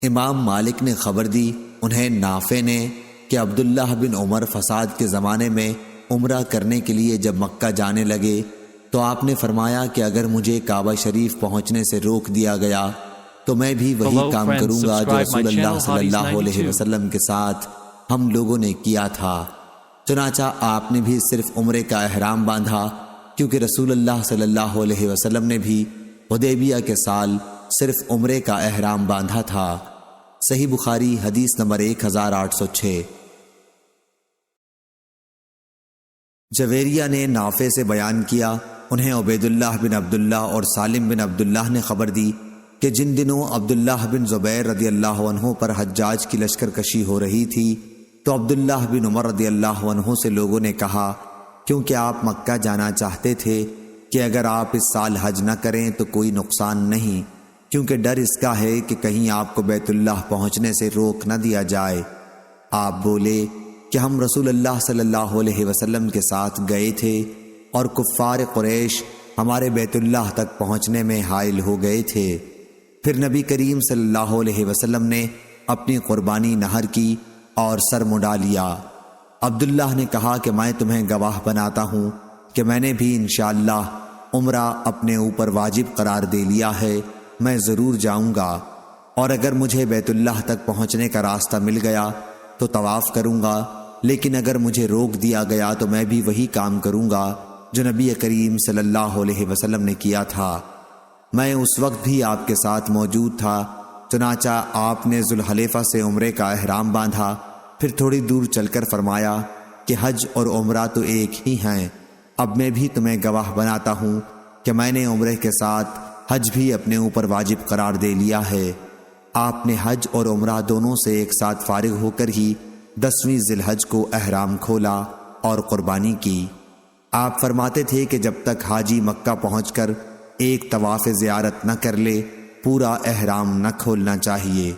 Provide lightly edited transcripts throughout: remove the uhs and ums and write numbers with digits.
امام مالک نے خبر دی انہیں نافع نے کہ عبداللہ بن عمر فساد کے زمانے میں عمرہ کرنے کے لیے جب مکہ جانے لگے تو آپ نے فرمایا کہ اگر مجھے کعبہ شریف پہنچنے سے روک دیا گیا تو میں بھی وہی کام کروں گا جو رسول اللہ صلی اللہ علیہ وسلم کے ساتھ ہم لوگوں نے کیا تھا۔ چنانچہ آپ نے بھی صرف عمرے کا احرام باندھا، کیونکہ رسول اللہ صلی اللہ علیہ وسلم نے بھی حدیبیہ کے سال صرف عمرے کا احرام باندھا تھا۔ صحیح بخاری حدیث نمبر 1806۔ جویریہ نے نافع سے بیان کیا، انہیں عبید اللہ بن عبداللہ اور سالم بن عبداللہ نے خبر دی کہ جن دنوں عبداللہ بن زبیر رضی اللہ عنہ پر حجاج کی لشکر کشی ہو رہی تھی تو عبداللہ بن عمر رضی اللہ عنہ سے لوگوں نے کہا، کیونکہ آپ مکہ جانا چاہتے تھے کہ اگر آپ اس سال حج نہ کریں تو کوئی نقصان نہیں، کیونکہ ڈر اس کا ہے کہ کہیں آپ کو بیت اللہ پہنچنے سے روک نہ دیا جائے۔ آپ بولے کہ ہم رسول اللہ صلی اللہ علیہ وسلم کے ساتھ گئے تھے اور کفار قریش ہمارے بیت اللہ تک پہنچنے میں حائل ہو گئے تھے۔ پھر نبی کریم صلی اللہ علیہ وسلم نے اپنی قربانی نہر کی اور سر مڈا لیا۔ عبداللہ نے کہا کہ میں تمہیں گواہ بناتا ہوں کہ میں نے بھی انشاءاللہ عمرہ اپنے اوپر واجب قرار دے لیا ہے، میں ضرور جاؤں گا، اور اگر مجھے بیت اللہ تک پہنچنے کا راستہ مل گیا تو طواف کروں گا، لیکن اگر مجھے روک دیا گیا تو میں بھی وہی کام کروں گا جو نبی کریم صلی اللہ علیہ وسلم نے کیا تھا۔ میں اس وقت بھی آپ کے ساتھ موجود تھا۔ چنانچہ آپ نے ذوالحلیفہ سے عمرے کا احرام باندھا، پھر تھوڑی دور چل کر فرمایا کہ حج اور عمرہ تو ایک ہی ہیں، اب میں بھی تمہیں گواہ بناتا ہوں کہ میں نے عمرے کے ساتھ حج بھی اپنے اوپر واجب قرار دے لیا ہے۔ آپ نے حج اور عمرہ دونوں سے ایک ساتھ فارغ ہو کر ہی 10ویں ذی الحج کو احرام کھولا اور قربانی کی۔ آپ فرماتے تھے کہ جب تک حاجی مکہ پہنچ کر ایک طواف زیارت نہ کر لے پورا احرام نہ کھولنا چاہیے۔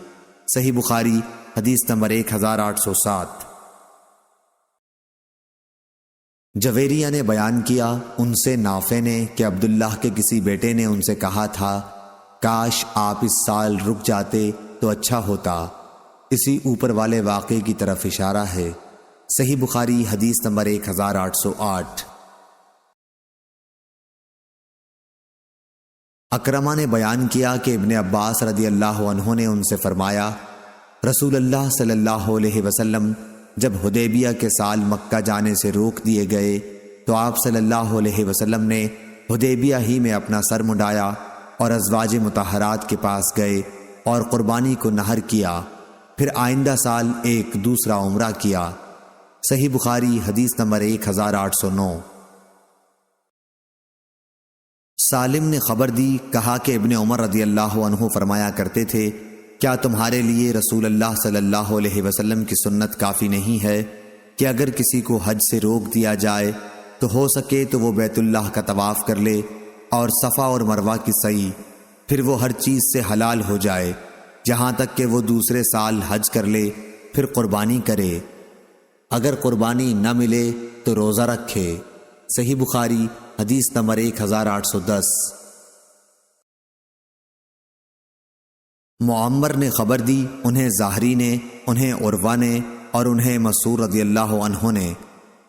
صحیح بخاری حدیث نمبر 1807۔ جویریہ نے بیان کیا ان سے نافع نے کہ عبداللہ کے کسی بیٹے نے ان سے کہا تھا، کاش آپ اس سال رک جاتے تو اچھا ہوتا۔ اسی اوپر والے واقعے کی طرف اشارہ ہے۔ صحیح بخاری حدیث نمبر 1808۔ اکرمہ نے بیان کیا کہ ابن عباس رضی اللہ عنہ نے ان سے فرمایا، رسول اللہ صلی اللہ علیہ وسلم جب حدیبیہ کے سال مکہ جانے سے روک دیے گئے تو آپ صلی اللہ علیہ وسلم نے حدیبیہ ہی میں اپنا سر مڈایا اور ازواج مطہرات کے پاس گئے اور قربانی کو نہر کیا، پھر آئندہ سال ایک دوسرا عمرہ کیا۔ صحیح بخاری حدیث نمبر 1809۔ سالم نے خبر دی، کہا کہ ابن عمر رضی اللہ عنہ فرمایا کرتے تھے، کیا تمہارے لیے رسول اللہ صلی اللہ علیہ وسلم کی سنت کافی نہیں ہے کہ اگر کسی کو حج سے روک دیا جائے تو ہو سکے تو وہ بیت اللہ کا طواف کر لے اور صفا اور مروہ کی سعی، پھر وہ ہر چیز سے حلال ہو جائے جہاں تک کہ وہ دوسرے سال حج کر لے، پھر قربانی کرے، اگر قربانی نہ ملے تو روزہ رکھے۔ صحیح بخاری حدیث نمبر 1810۔ معمر نے خبر دی، انہیں ظاہری نے، انہیں عروہ نے اور انہیں مسعود رضی اللہ عنہ نے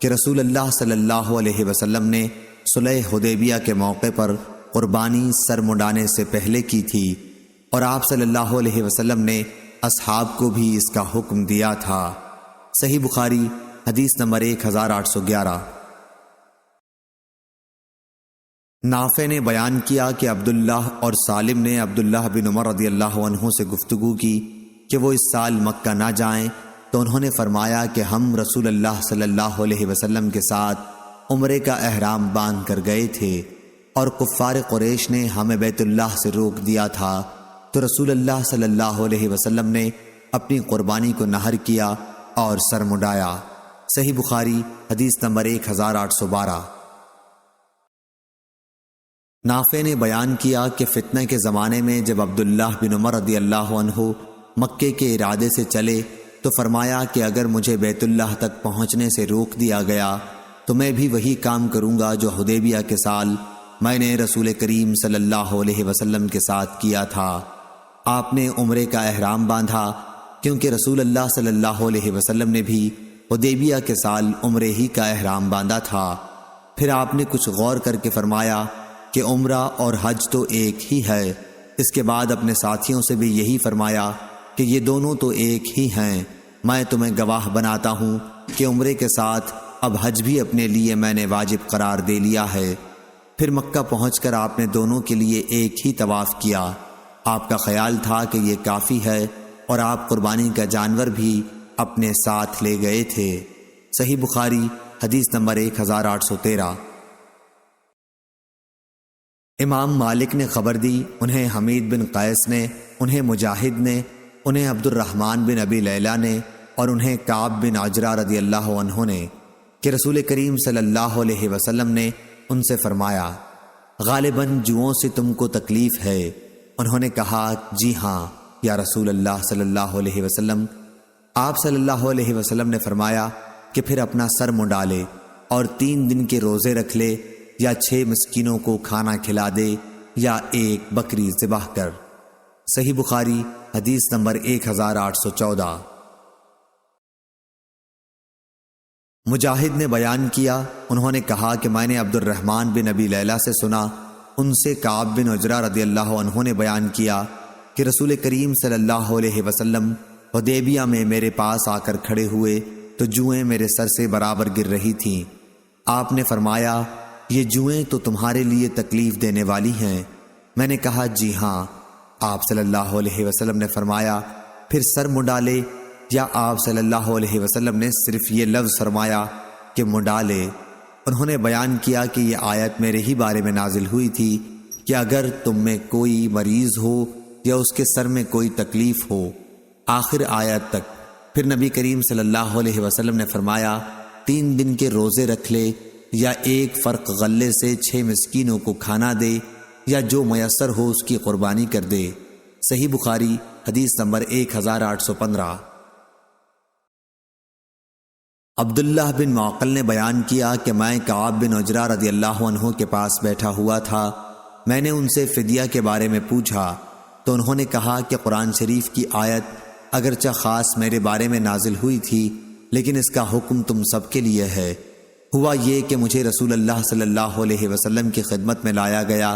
کہ رسول اللہ صلی اللہ علیہ وسلم نے صلح حدیبیہ کے موقع پر قربانی سر مڈانے سے پہلے کی تھی، اور آپ صلی اللہ علیہ وسلم نے اصحاب کو بھی اس کا حکم دیا تھا۔ صحیح بخاری حدیث نمبر 1811۔ نافع نے بیان کیا کہ عبداللہ اور سالم نے عبداللہ بن عمر رضی اللہ عنہ سے گفتگو کی کہ وہ اس سال مکہ نہ جائیں، تو انہوں نے فرمایا کہ ہم رسول اللہ صلی اللہ علیہ وسلم کے ساتھ عمرے کا احرام باندھ کر گئے تھے اور کفار قریش نے ہمیں بیت اللہ سے روک دیا تھا، تو رسول اللہ صلی اللہ علیہ وسلم نے اپنی قربانی کو نہر کیا اور سر مڈایا۔ صحیح بخاری حدیث نمبر 1812۔ نافع نے بیان کیا کہ فتنہ کے زمانے میں جب عبداللہ بن عمر رضی اللہ عنہ مکے کے ارادے سے چلے تو فرمایا کہ اگر مجھے بیت اللہ تک پہنچنے سے روک دیا گیا تو میں بھی وہی کام کروں گا جو حدیبیہ کے سال میں نے رسول کریم صلی اللہ علیہ وسلم کے ساتھ کیا تھا۔ آپ نے عمرے کا احرام باندھا، کیونکہ رسول اللہ صلی اللہ علیہ وسلم نے بھی حدیبیہ کے سال عمرے ہی کا احرام باندھا تھا۔ پھر آپ نے کچھ غور کر کے فرمایا کہ عمرہ اور حج تو ایک ہی ہے۔ اس کے بعد اپنے ساتھیوں سے بھی یہی فرمایا کہ یہ دونوں تو ایک ہی ہیں۔ میں تمہیں گواہ بناتا ہوں کہ عمرے کے ساتھ اب حج بھی اپنے لیے میں نے واجب قرار دے لیا ہے۔ پھر مکہ پہنچ کر آپ نے دونوں کے لیے ایک ہی طواف کیا۔ آپ کا خیال تھا کہ یہ کافی ہے اور آپ قربانی کا جانور بھی اپنے ساتھ لے گئے تھے۔ صحیح بخاری حدیث نمبر 1813۔ امام مالک نے خبر دی، انہیں حمید بن قیس نے، انہیں مجاہد نے، انہیں عبد الرحمن بن ابی لیلہ نے اور انہیں کعب بن عجرہ رضی اللہ عنہ نے کہ رسول کریم صلی اللہ علیہ وسلم نے ان سے فرمایا، غالباً جوؤں سے تم کو تکلیف ہے۔ انہوں نے کہا، جی ہاں یا رسول اللہ صلی اللہ علیہ وسلم۔ آپ صلی اللہ علیہ وسلم نے فرمایا کہ پھر اپنا سر منڈالے اور 3 دن کے روزے رکھ لے، یا 6 مسکینوں کو کھانا کھلا دے، یا ایک بکری ذبح کر۔ صحیح بخاری حدیث نمبر 1814۔ مجاہد نے بیان کیا، انہوں نے کہا کہ میں نے عبد الرحمن بن ابی لیلہ سے سنا، ان سے کعب بن عجرہ رضی اللہ عنہ نے بیان کیا کہ رسول کریم صلی اللہ علیہ وسلم حدیبیہ میں میرے پاس آ کر کھڑے ہوئے تو جوئیں میرے سر سے برابر گر رہی تھیں۔ آپ نے فرمایا، یہ جوئیں تو تمہارے لیے تکلیف دینے والی ہیں۔ میں نے کہا، جی ہاں۔ آپ صلی اللہ علیہ وسلم نے فرمایا، پھر سر منڈالے، یا آپ صلی اللہ علیہ وسلم نے صرف یہ لفظ فرمایا کہ منڈالے؟ انہوں نے بیان کیا کہ یہ آیت میرے ہی بارے میں نازل ہوئی تھی کہ اگر تم میں کوئی مریض ہو یا اس کے سر میں کوئی تکلیف ہو، آخر آیت تک۔ پھر نبی کریم صلی اللہ علیہ وسلم نے فرمایا، 3 دن کے روزے رکھ لے، یا ایک فرق غلے سے 6 مسکینوں کو کھانا دے، یا جو میسر ہو اس کی قربانی کر دے۔ صحیح بخاری حدیث نمبر 1815۔ عبداللہ بن معقل نے بیان کیا کہ میں کعب بن عجرہ رضی اللہ عنہ کے پاس بیٹھا ہوا تھا۔ میں نے ان سے فدیہ کے بارے میں پوچھا تو انہوں نے کہا کہ قرآن شریف کی آیت اگرچہ خاص میرے بارے میں نازل ہوئی تھی، لیکن اس کا حکم تم سب کے لیے ہے۔ ہوا یہ کہ مجھے رسول اللہ صلی اللہ علیہ وسلم کی خدمت میں لایا گیا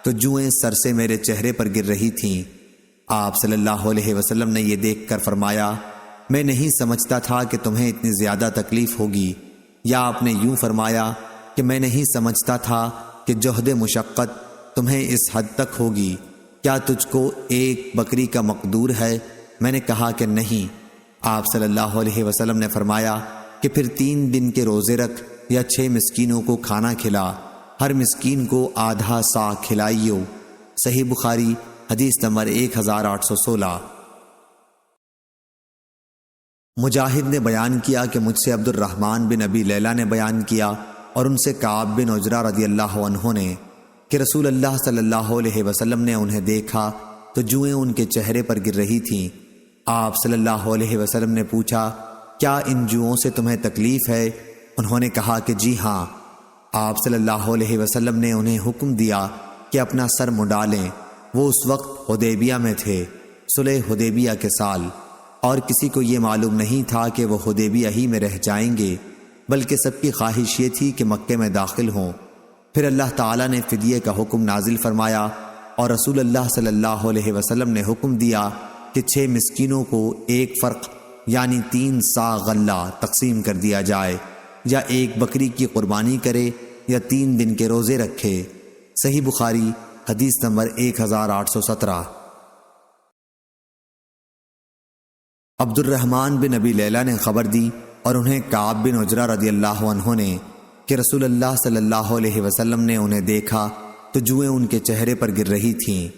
تو جوئیں سر سے میرے چہرے پر گر رہی تھیں۔ آپ صلی اللہ علیہ وسلم نے یہ دیکھ کر فرمایا، میں نہیں سمجھتا تھا کہ تمہیں اتنی زیادہ تکلیف ہوگی، یا آپ نے یوں فرمایا کہ میں نہیں سمجھتا تھا کہ جہد مشقت تمہیں اس حد تک ہوگی، کیا تجھ کو ایک بکری کا مقدور ہے؟ میں نے کہا کہ نہیں۔ آپ صلی اللہ علیہ وسلم نے فرمایا کہ پھر 3 دن کے روزے رکھ، یا 6 مسکینوں کو کھانا کھلا، ہر مسکین کو آدھا سا کھلائیو۔ صحیح بخاری حدیث نمبر 1816۔ مجاہد نے بیان کیا کہ مجھ سے عبد الرحمن بن ابی لیلہ نے بیان کیا اور ان سے کعب بن عجرہ رضی اللہ عنہ نے کہ رسول اللہ صلی اللہ علیہ وسلم نے انہیں دیکھا تو جوئیں ان کے چہرے پر گر رہی تھیں۔ آپ صلی اللہ علیہ وسلم نے پوچھا، کیا ان جوؤں سے تمہیں تکلیف ہے؟ انہوں نے کہا کہ جی ہاں۔ آپ صلی اللہ علیہ وسلم نے انہیں حکم دیا کہ اپنا سر منڈالیں۔ وہ اس وقت حدیبیہ میں تھے، صلح حدیبیہ کے سال، اور کسی کو یہ معلوم نہیں تھا کہ وہ حدیبیہ ہی میں رہ جائیں گے، بلکہ سب کی خواہش یہ تھی کہ مکے میں داخل ہوں۔ پھر اللہ تعالیٰ نے فدیے کا حکم نازل فرمایا اور رسول اللہ صلی اللہ علیہ وسلم نے حکم دیا کہ 6 مسکینوں کو ایک فرق یعنی 3 سا غلہ تقسیم کر دیا جائے، یا ایک بکری کی قربانی کرے، یا 3 دن کے روزے رکھے۔ صحیح بخاری حدیث نمبر 1817۔ عبد الرحمن بن ابی لیلہ نے خبر دی اور انہیں کعب بن عجرہ رضی اللہ عنہ نے کہ رسول اللہ صلی اللہ علیہ وسلم نے انہیں دیکھا تو جوئیں ان کے چہرے پر گر رہی تھیں،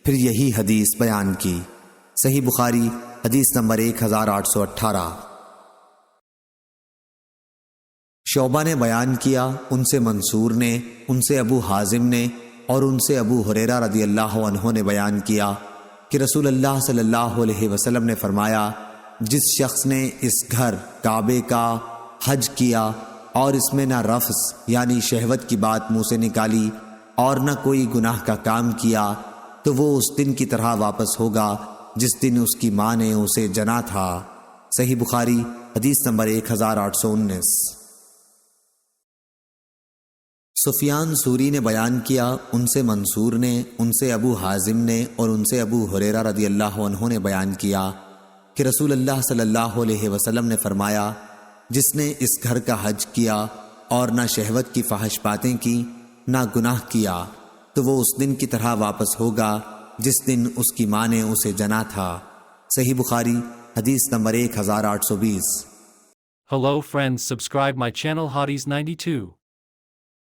پھر یہی حدیث بیان کی۔ صحیح بخاری حدیث نمبر 1818۔ شعبہ نے بیان کیا، ان سے منصور نے، ان سے ابو حازم نے اور ان سے ابو ہریرہ رضی اللہ عنہ نے بیان کیا کہ رسول اللہ صلی اللہ علیہ وسلم نے فرمایا، جس شخص نے اس گھر کعبے کا حج کیا اور اس میں نہ رفث یعنی شہوت کی بات منہ سے نکالی اور نہ کوئی گناہ کا کام کیا، تو وہ اس دن کی طرح واپس ہوگا جس دن اس کی ماں نے اسے جنا تھا۔ صحیح بخاری حدیث نمبر 1819۔ سفیان ثوری نے بیان کیا، ان سے منصور نے، ان سے ابو حازم نے اور ان سے ابو ہریرہ رضی اللہ عنہ نے بیان کیا کہ رسول اللہ صلی اللہ علیہ وسلم نے فرمایا، جس نے اس گھر کا حج کیا اور نہ شہوت کی فحش باتیں کی نہ گناہ کیا تو وہ اس دن کی طرح واپس ہوگا جس دن اس کی ماں نے اسے جنا تھا۔ صحیح بخاری حدیث number 1820۔ Hello friends, subscribe my channel Hotties92.